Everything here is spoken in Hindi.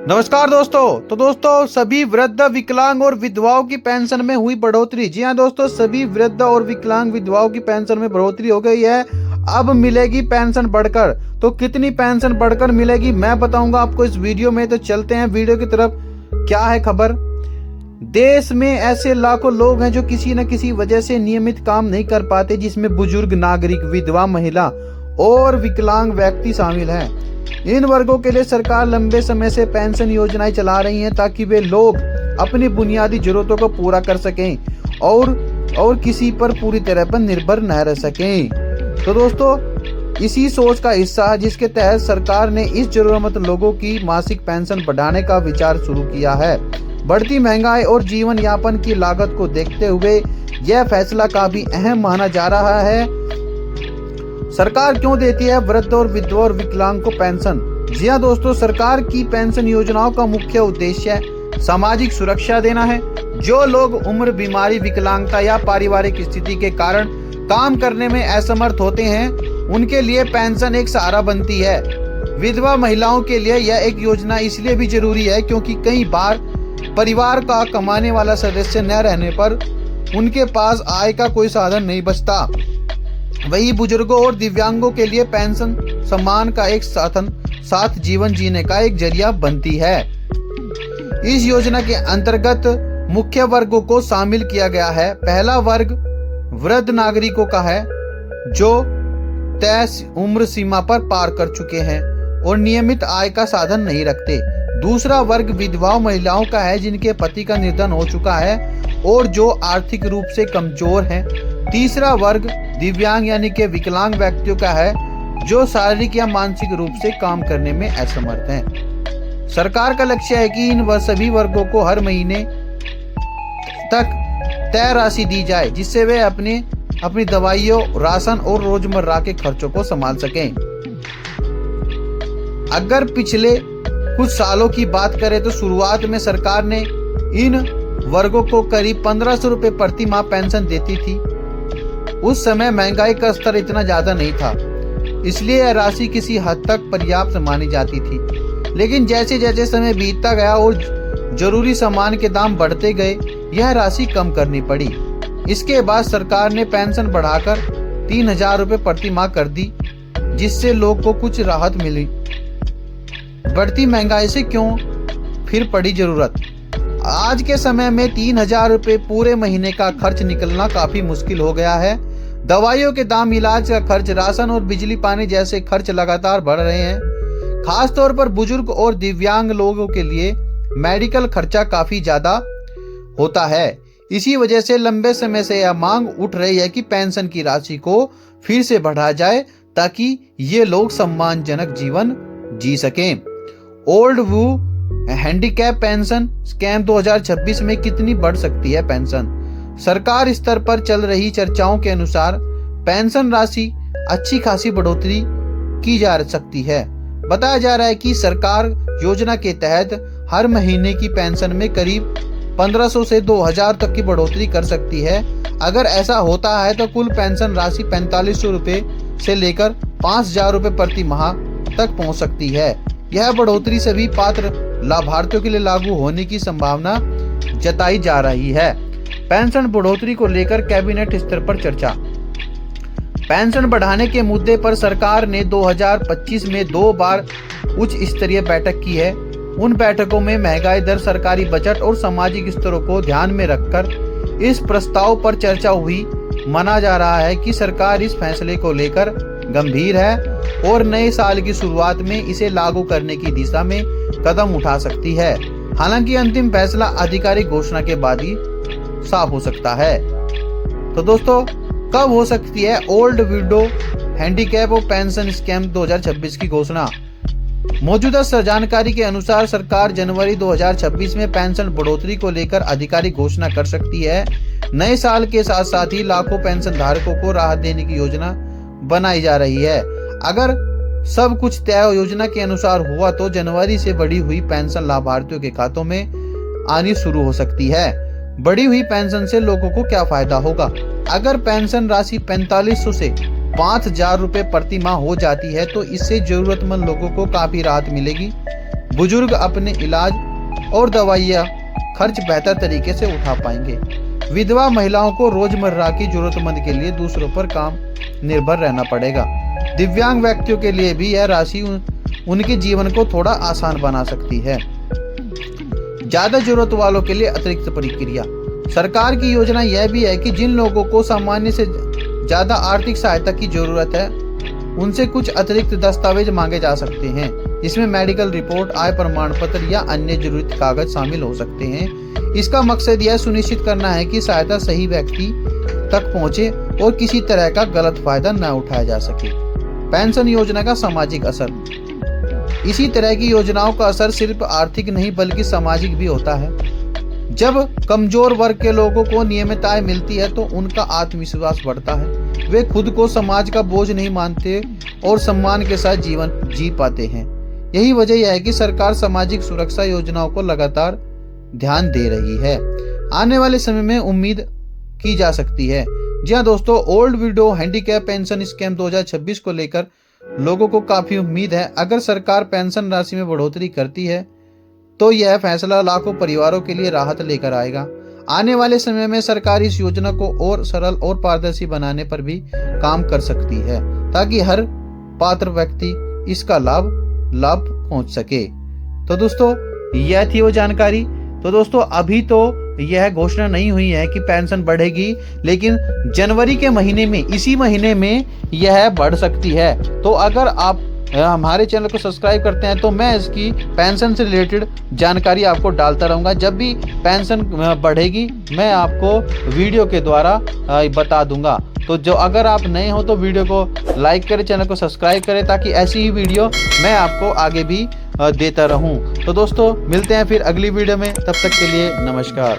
नमस्कार दोस्तों। तो दोस्तों, सभी वृद्ध, विकलांग और विधवाओं की पेंशन में हुई बढ़ोतरी। जी हाँ दोस्तों, सभी वृद्ध और विकलांग विधवाओं की पेंशन में बढ़ोतरी हो गई है। अब मिलेगी पेंशन बढ़कर। तो कितनी पेंशन बढ़कर मिलेगी मैं बताऊंगा आपको इस वीडियो में। तो चलते हैं वीडियो की तरफ। क्या है खबर। देश में ऐसे लाखों लोग हैं जो किसी न किसी वजह से नियमित काम नहीं कर पाते, जिसमें बुजुर्ग नागरिक, विधवा महिला और विकलांग व्यक्ति शामिल हैं। इन वर्गों के लिए सरकार लंबे समय से पेंशन योजनाएं चला रही है ताकि वे लोग अपनी बुनियादी जरूरतों को पूरा कर सकें और किसी पर पूरी तरह पर निर्भर न रह सकें। तो दोस्तों, इसी सोच का हिस्सा है जिसके तहत सरकार ने इस जरूरतमंद लोगों की मासिक पेंशन बढ़ाने का विचार शुरू किया है। बढ़ती महंगाई और जीवन यापन की लागत को देखते हुए यह फैसला काफी अहम माना जा रहा है। सरकार क्यों देती है वृद्ध और विधवा और विकलांग को पेंशन? जी हाँ दोस्तों, सरकार की पेंशन योजनाओं का मुख्य उद्देश्य सामाजिक सुरक्षा देना है। जो लोग उम्र, बीमारी, विकलांगता या पारिवारिक स्थिति के कारण काम करने में असमर्थ होते हैं, उनके लिए पेंशन एक सहारा बनती है। विधवा महिलाओं के लिए यह एक योजना इसलिए भी जरूरी है क्योंकि कई बार परिवार का कमाने वाला सदस्य न रहने पर उनके पास आय का कोई साधन नहीं बचता। वही बुजुर्गों और दिव्यांगों के लिए पेंशन सम्मान का एक साथ जीवन जीने का एक जरिया बनती है। इस योजना के अंतर्गत मुख्य वर्गों को शामिल किया गया है। पहला वर्ग वृद्ध नागरिकों का है जो तय उम्र सीमा पर पार कर चुके हैं और नियमित आय का साधन नहीं रखते। दूसरा वर्ग विधवा महिलाओं का है जिनके पति का निधन हो चुका है और जो आर्थिक रूप से कमजोर हैं। तीसरा वर्ग दिव्यांग यानी कि विकलांग व्यक्तियों का है जो शारीरिक या मानसिक रूप से काम करने में असमर्थ हैं। सरकार का लक्ष्य है कि इन सभी वर्गों को हर महीने तक तय राशि दी जाए जिससे वे अपनी दवाइयों, राशन और रोजमर्रा के खर्चों को संभाल सकें। अगर पिछले कुछ सालों की बात करें तो शुरुआत में सरकार ने इन वर्गों को करीब 1500 रुपए प्रति माह पेंशन देती थी। उस समय महंगाई का स्तर इतना ज्यादा नहीं था, इसलिए यह राशि किसी हद तक पर्याप्त मानी जाती थी। लेकिन जैसे जैसे समय बीतता गया और जरूरी सामान के दाम बढ़ते गए, यह राशि कम करनी पड़ी। इसके बाद सरकार ने पेंशन बढ़ाकर 3000 रुपए प्रति माह कर दी, जिससे लोग को कुछ राहत मिली। बढ़ती महंगाई से क्यों फिर पड़ी जरूरत? आज के समय में 3000 रुपए पूरे महीने का खर्च निकलना काफी मुश्किल हो गया है। दवाइयों के दाम, इलाज का खर्च, राशन और बिजली पानी जैसे खर्च लगातार बढ़ रहे हैं। खासतौर पर बुजुर्ग और दिव्यांग लोगों के लिए मेडिकल खर्चा काफी ज्यादा होता है। इसी वजह से लंबे समय से यह मांग उठ रही है कि पेंशन की राशि को फिर से बढ़ाया जाए ताकि ये लोग सम्मानजनक जीवन जी सकें। Old view handicap pension scheme 2026 में कितनी बढ़ सकती है पेंशन? सरकार स्तर पर चल रही चर्चाओं के अनुसार पेंशन राशि अच्छी खासी बढ़ोतरी की जा सकती है। बताया जा रहा है कि सरकार योजना के तहत हर महीने की पेंशन में करीब 1500 से 2000 तक की बढ़ोतरी कर सकती है। अगर ऐसा होता है तो कुल पेंशन राशि 4500 रुपए से लेकर 5000 रुपए प्रति माह तक पहुंच सकती है। यह बढ़ोतरी सभी पात्र लाभार्थियों के लिए लागू होने की संभावना जताई जा रही है। पेंशन बढ़ोतरी को लेकर कैबिनेट स्तर पर चर्चा। पेंशन बढ़ाने के मुद्दे पर सरकार ने 2025 में 2 बार उच्च स्तरीय बैठक की है। उन बैठकों में महंगाई दर, सरकारी बजट और सामाजिक स्तरों को ध्यान में रखकर इस प्रस्ताव पर चर्चा हुई। माना जा रहा है कि सरकार इस फैसले को लेकर गंभीर है और नए साल की शुरुआत में इसे लागू करने की दिशा में कदम उठा सकती है। हालांकि अंतिम फैसला आधिकारिक घोषणा के बाद ही साफ हो सकता है। तो दोस्तों, कब हो सकती है ओल्ड विडो हैंडीकैप और पेंशन स्कीम 2026 की घोषणा? मौजूदा जानकारी के अनुसार सरकार जनवरी 2026 में पेंशन बढ़ोतरी को लेकर आधिकारिक घोषणा कर सकती है। नए साल के साथ साथ ही लाखों पेंशन धारकों को राहत देने की योजना बनाई जा रही है। अगर सब कुछ तय योजना के अनुसार हुआ तो जनवरी से बढ़ी हुई पेंशन लाभार्थियों के खातों में आनी शुरू हो सकती है। बढ़ी हुई पेंशन से लोगों को क्या फायदा होगा? अगर पेंशन राशि 4500 से 5000 रुपए प्रति माह हो जाती है तो इससे जरूरतमंद लोगों को काफी राहत मिलेगी। बुजुर्ग अपने इलाज और दवाइयाँ खर्च बेहतर तरीके से उठा पाएंगे। विधवा महिलाओं को रोजमर्रा की जरूरतमंद के लिए दूसरों पर काम निर्भर रहना पड़ेगा। दिव्यांग व्यक्तियों के लिए भी यह राशि उनके जीवन को थोड़ा आसान बना सकती है। ज्यादा जरूरत वालों के लिए अतिरिक्त प्रक्रिया। सरकार की योजना यह भी है कि जिन लोगों को सामान्य से ज्यादा आर्थिक सहायता की जरूरत है उनसे कुछ अतिरिक्त दस्तावेज मांगे जा सकते हैं। इसमें मेडिकल रिपोर्ट, आय प्रमाण पत्र या अन्य जरूरी कागज शामिल हो सकते हैं। इसका मकसद यह सुनिश्चित करना है कि सहायता सही व्यक्ति तक पहुंचे और किसी तरह का गलत फायदा न उठाया जा सके। पेंशन योजना का सामाजिक असर। इसी तरह की योजनाओं का असर सिर्फ आर्थिक नहीं बल्कि सामाजिक भी होता है। जब कमजोर वर्ग के लोगों को नियमित आय मिलती है तो उनका आत्मविश्वास बढ़ता है। वे खुद को समाज का बोझ नहीं मानते और सम्मान के साथ जीवन जी पाते हैं। यही वजह यह है कि सरकार सामाजिक सुरक्षा योजनाओं को लगातार ध्यान दे रही है। आने वाले समय में उम्मीद की जा सकती है। जी हाँ दोस्तों, old window handicap pension scheme 2026 को लेकर लोगों को काफी उम्मीद है। अगर सरकार पेंशन राशि में बढ़ोतरी करती है तो यह फैसला लाखों परिवारों के लिए राहत लेकर आएगा। आने वाले समय में सरकार इस योजना को और सरल और पारदर्शी बनाने पर भी काम कर सकती है ताकि हर पात्र व्यक्ति इसका लाभ पहुंच सके। तो दोस्तों यह थी वो जानकारी। तो दोस्तों अभी तो यह घोषणा नहीं हुई है कि पेंशन बढ़ेगी, लेकिन जनवरी के महीने में, इसी महीने में यह बढ़ सकती है। तो अगर आप हमारे चैनल को सब्सक्राइब करते हैं तो मैं इसकी पेंशन से रिलेटेड जानकारी आपको डालता रहूँगा। जब भी पेंशन बढ़ेगी मैं आपको वीडियो के द्वारा बता दूंगा। तो जो अगर आप नए हो तो वीडियो को लाइक करें, चैनल को सब्सक्राइब करें ताकि ऐसी ही वीडियो मैं आपको आगे भी देता रहूं। तो दोस्तों मिलते हैं फिर अगली वीडियो में, तब तक के लिए नमस्कार।